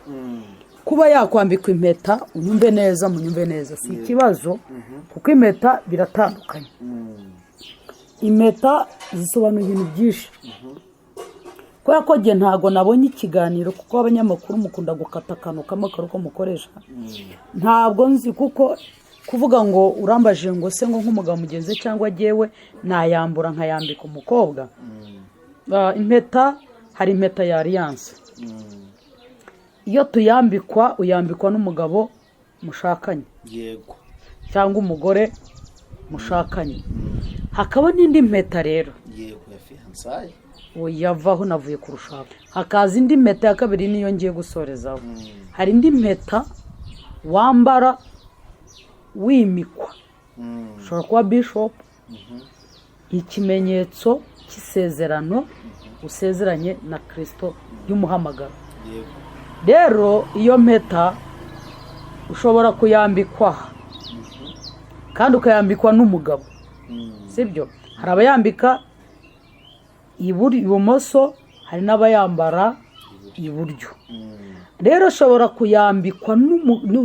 kuba yakwambikwa impeta unyumve neza si ikibazo kuko impeta biratandukanye impeta zisobanura ibintu byinshi kubera ko njye ntago nabonye ikiganiro kuko abanyamakuru mukunda gukata akantu k'amakaro ko mukoresha ntabwo nzi kuko kuvuga ngo urambaje ngo se ngo nk'umugabo mugenzi cyangwa jyewe nayambura nkayambika umukobwa impeta hari impeta ya alliance iyo tuyambikwa uyambikwa n'umugabo mushakanye yego cyangwa umugore mushakanye hakaba n'indi mpeta rero yego ya fiançailles yavaho navuye kurushaka hakaza indi mpeta ya kabiri niyo ngiye gusorezaho hari indi mpeta wambara wimikwa ushobora kuba bishop ikimenyetso cy'isezerano usezeranye na Kristo y'umuhamagaro rero iyo mpeta ushobora kuyambikwa kandi ukayambikwa n'umugabo sibyo hari abayambika ibumoso hari n'abayambara iburyo rero ushobora kuyambikwa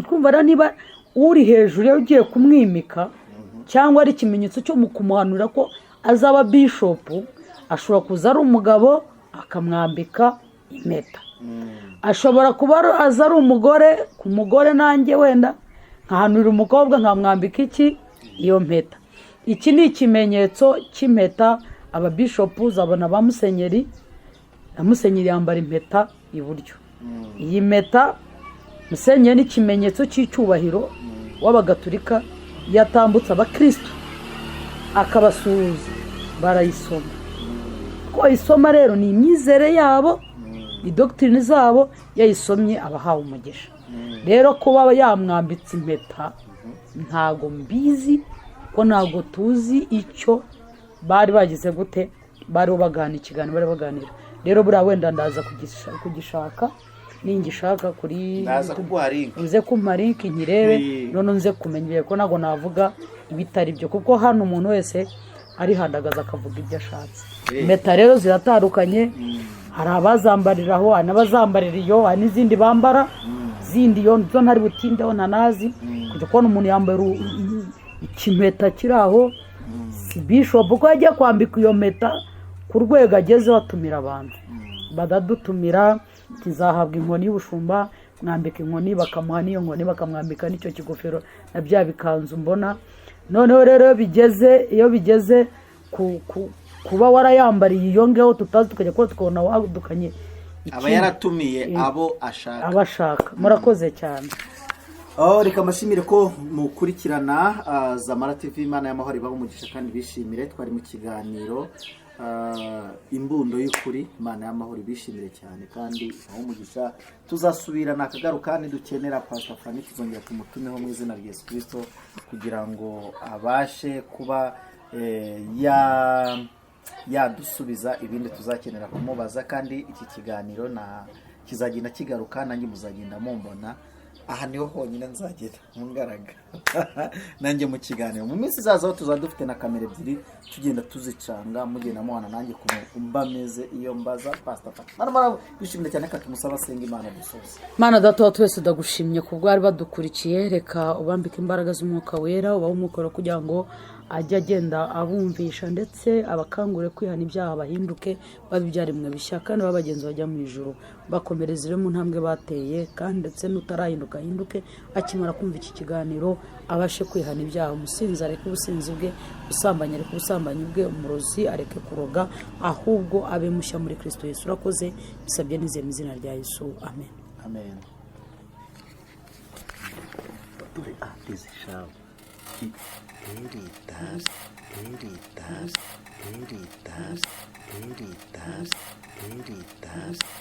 twumva niba uri hejuru iyo ugiye kumwimika cyangwa ari ikimenyetso cyo mu kumuhanura ko azaba bishop ashobora kuza ari umugabo akamwambika impeta ashobora kuba aza ari umugore ku mugore nanjye wenda nkahanurira umukobwa nkamwambika iki iyo mpeta. Iki ni ikimenyetso cy'impeta ababishopu zabona ba musenyeri na musenyeri yambara impeta iburyo. Iyi mpeta musenyeri ni ikimenyetso cy'icyubahiro w'abagatulika yatambutse abakristo akabasuhuza barayisoma. Ko isoma rero ni imyizere yabo, ni doctrine zabo, yayisomye abahawe umugisha. Rero kuba yamwambitse impeta ntago mbizi ko ntago tuzi icyo bari bagize gute, bari bagana ikiganiro bari baganira. Rero buriya wenda ndaza kugishaka ningishaka kuri ndaza kuguharinka uze kumparinka nkirebe none nze kumenya ko nago navuga ibitari byo, kuko hano umuntu wese arihandagaza akavuga ibyo ashatse. Impeta rero ziratandukanye, hari abazambariraho, hari n'abazambarira iyo, hari n'izindi bambara zindi yo ntari butindeho ntanazi. Kujya kubona umuntu yambaye ikimpeta kiri aho, si bishop uko yagiye kwambika iyo mpeta ku rwego ageze batumira abantu, badadutumira kizahabwa inkoni y'ubushumba, mwambika inkoni bakamuha n'iyo nkoni bakamwambika n'icyo kigofero na bya bikanzu mbona. Noneho rero iyo bigeze kuba warayambariye iyo ngeho tutazi tukajya kuba tukabona wadukanye aba yaratumiye abo ashaka. Murakoze cyane. Reka amashimire ko mukurikirana Zamara TV, Imana y'amahoro ibaho umugisha kandi bishimire. Twari mu kiganiro imbundo y'ukuri, Imana y'amahoro ibishimire cyane kandi ibaho umugisha. Tuzasubira nakagaruka nidukenera Pastor Fanny, tuzongera tumutumeho mu izina rya Yesu Kristo kugira ngo abashe kuba yadusubiza ibindi tuzakenera kumubaza. Kandi iki kiganiro kizagenda kigaruka, nanjye muzagenda mumbona. Aha niho honyine nzagera mungaraga nanjye mu kiganiro. Mu minsi izazaho tuzaba dufite na kamera ebyiri tugenda tuzicanga, mugenda muhana nanjye kumba meze iyo mbaza Pastor Fanny. Mara bishimire cyane ko tumusaba senga Imana dusoze. Mana data twese ndagushimye kubwo bari badukurikiye. Reka ubambike imbaraga z'umwuka wera, ubaho umukoro kugira ngo ajya agenda abumvisha ndetse abakangure kwihana ibyaha bahinduke babibyaremwe bishya kandi babagenzi bajya mu ijuru, bakomereze rero mu ntambwe bateye kandi ndetse n'utarahinduka ahinduke akimara kumva iki kiganiro abashe kwihana ibyaha. Umusinzi areke ubusinzi bwe, usambanya areke ubusambanyi bwe, umurozi areke kuroga, ahubwo abe mushya muri Kristo Yesu. Urakoze, bisabye nizeye mu izina rya Yesu, amen. Amen. Eritas